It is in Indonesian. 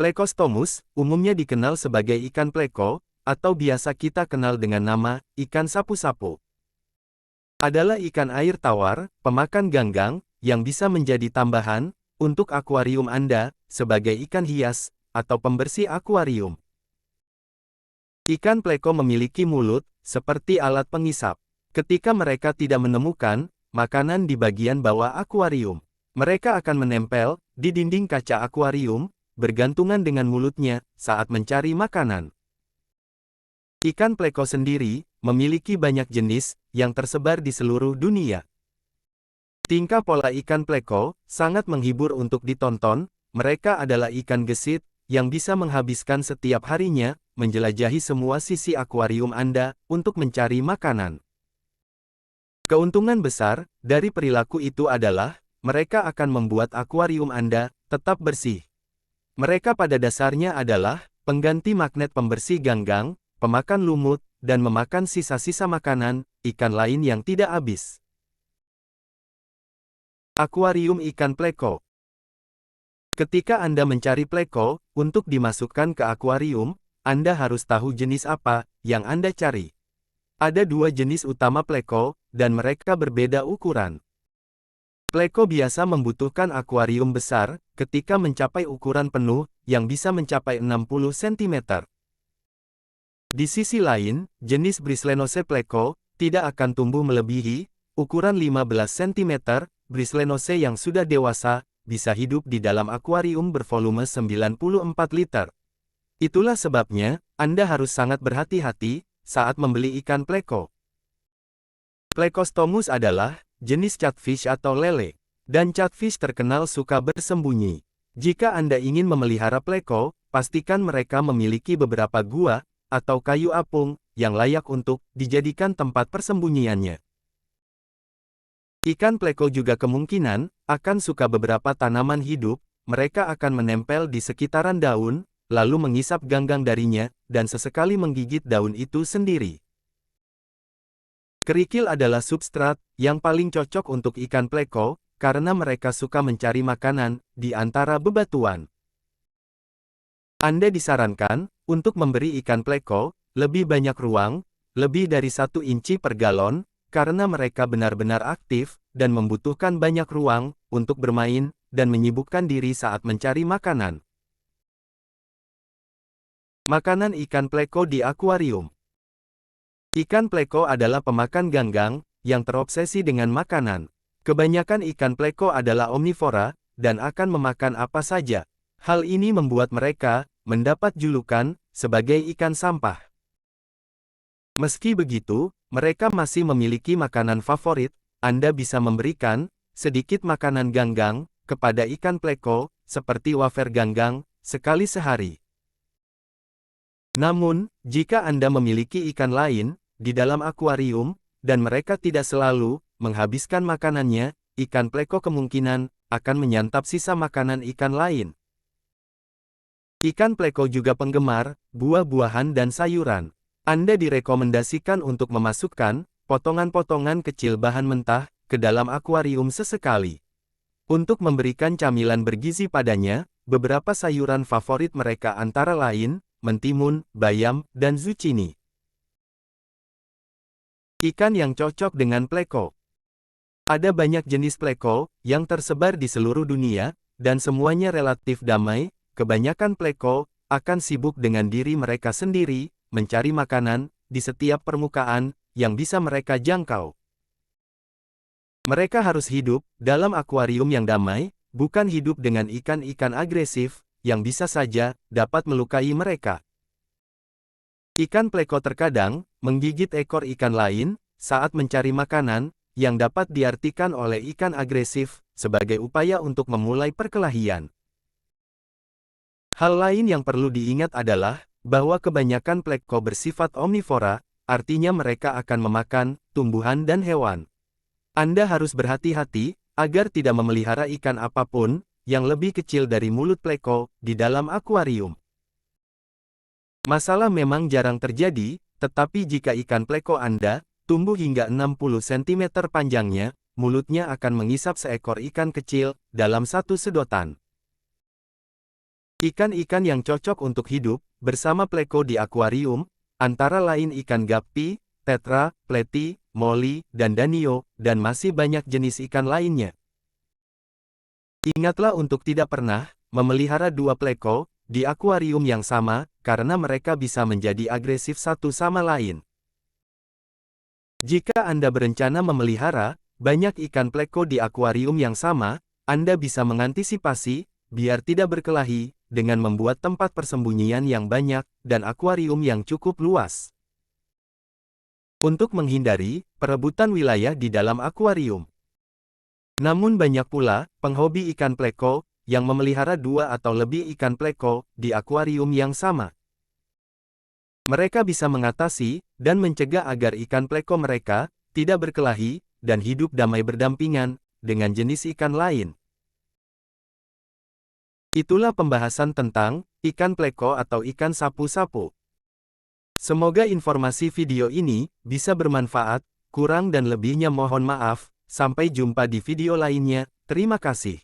Plecostomus, umumnya dikenal sebagai ikan pleko, atau biasa kita kenal dengan nama ikan sapu-sapu, adalah ikan air tawar, pemakan ganggang, yang bisa menjadi tambahan untuk akuarium Anda, sebagai ikan hias, atau pembersih akuarium. Ikan pleko memiliki mulut, seperti alat pengisap. Ketika mereka tidak menemukan makanan di bagian bawah akuarium, mereka akan menempel di dinding kaca akuarium, bergantungan dengan mulutnya saat mencari makanan. Ikan pleko sendiri memiliki banyak jenis yang tersebar di seluruh dunia. Tingkah pola ikan pleko sangat menghibur untuk ditonton. Mereka adalah ikan gesit yang bisa menghabiskan setiap harinya menjelajahi semua sisi akuarium Anda untuk mencari makanan. Keuntungan besar dari perilaku itu adalah mereka akan membuat akuarium Anda tetap bersih. Mereka pada dasarnya adalah pengganti magnet pembersih ganggang, pemakan lumut, dan memakan sisa-sisa makanan ikan lain yang tidak habis. Akuarium ikan pleko. Ketika Anda mencari pleko untuk dimasukkan ke akuarium, Anda harus tahu jenis apa yang Anda cari. Ada dua jenis utama pleko, dan mereka berbeda ukuran. Pleko biasa membutuhkan akuarium besar ketika mencapai ukuran penuh yang bisa mencapai 60 cm. Di sisi lain, jenis Brislenose pleko tidak akan tumbuh melebihi ukuran 15 cm. Brislenose yang sudah dewasa bisa hidup di dalam akuarium bervolume 94 liter. Itulah sebabnya Anda harus sangat berhati-hati saat membeli ikan pleko. Plecostomus adalah jenis catfish atau lele, dan catfish terkenal suka bersembunyi. Jika Anda ingin memelihara pleko, pastikan mereka memiliki beberapa gua atau kayu apung yang layak untuk dijadikan tempat persembunyiannya. Ikan pleko juga kemungkinan akan suka beberapa tanaman hidup. Mereka akan menempel di sekitaran daun, lalu mengisap ganggang darinya, dan sesekali menggigit daun itu sendiri. Kerikil adalah substrat yang paling cocok untuk ikan pleko, karena mereka suka mencari makanan di antara bebatuan. Anda disarankan untuk memberi ikan pleko lebih banyak ruang, lebih dari 1 inci per galon, karena mereka benar-benar aktif dan membutuhkan banyak ruang untuk bermain dan menyibukkan diri saat mencari makanan. Makanan ikan pleko di akuarium. Ikan pleko adalah pemakan ganggang yang terobsesi dengan makanan. Kebanyakan ikan pleko adalah omnivora dan akan memakan apa saja. Hal ini membuat mereka mendapat julukan sebagai ikan sampah. Meski begitu, mereka masih memiliki makanan favorit. Anda bisa memberikan sedikit makanan ganggang kepada ikan pleko, seperti wafer ganggang, sekali sehari. Namun, jika Anda memiliki ikan lain di dalam akuarium, dan mereka tidak selalu menghabiskan makanannya, ikan pleko kemungkinan akan menyantap sisa makanan ikan lain. Ikan pleko juga penggemar buah-buahan dan sayuran. Anda direkomendasikan untuk memasukkan potongan-potongan kecil bahan mentah ke dalam akuarium sesekali. Untuk memberikan camilan bergizi padanya, beberapa sayuran favorit mereka antara lain mentimun, bayam, dan zucchini. Ikan yang cocok dengan pleko. Ada banyak jenis pleko yang tersebar di seluruh dunia, dan semuanya relatif damai. Kebanyakan pleko akan sibuk dengan diri mereka sendiri, mencari makanan di setiap permukaan yang bisa mereka jangkau. Mereka harus hidup dalam akuarium yang damai, bukan hidup dengan ikan-ikan agresif yang bisa saja dapat melukai mereka. Ikan pleko terkadang menggigit ekor ikan lain saat mencari makanan, yang dapat diartikan oleh ikan agresif sebagai upaya untuk memulai perkelahian. Hal lain yang perlu diingat adalah bahwa kebanyakan pleko bersifat omnivora, artinya mereka akan memakan tumbuhan dan hewan. Anda harus berhati-hati agar tidak memelihara ikan apapun yang lebih kecil dari mulut pleko di dalam akuarium. Masalah memang jarang terjadi, tetapi jika ikan pleko Anda tumbuh hingga 60 cm panjangnya, mulutnya akan mengisap seekor ikan kecil dalam satu sedotan. Ikan-ikan yang cocok untuk hidup bersama pleko di akuarium, antara lain ikan guppy, tetra, plety, molly, dan danio, dan masih banyak jenis ikan lainnya. Ingatlah untuk tidak pernah memelihara dua pleko di akuarium yang sama, karena mereka bisa menjadi agresif satu sama lain. Jika Anda berencana memelihara banyak ikan pleko di akuarium yang sama, Anda bisa mengantisipasi biar tidak berkelahi dengan membuat tempat persembunyian yang banyak dan akuarium yang cukup luas. Untuk menghindari perebutan wilayah di dalam akuarium. Namun banyak pula penghobi ikan pleko yang memelihara dua atau lebih ikan pleko di akuarium yang sama. Mereka bisa mengatasi dan mencegah agar ikan pleko mereka tidak berkelahi dan hidup damai berdampingan dengan jenis ikan lain. Itulah pembahasan tentang ikan pleko atau ikan sapu-sapu. Semoga informasi video ini bisa bermanfaat, kurang dan lebihnya mohon maaf. Sampai jumpa di video lainnya, terima kasih.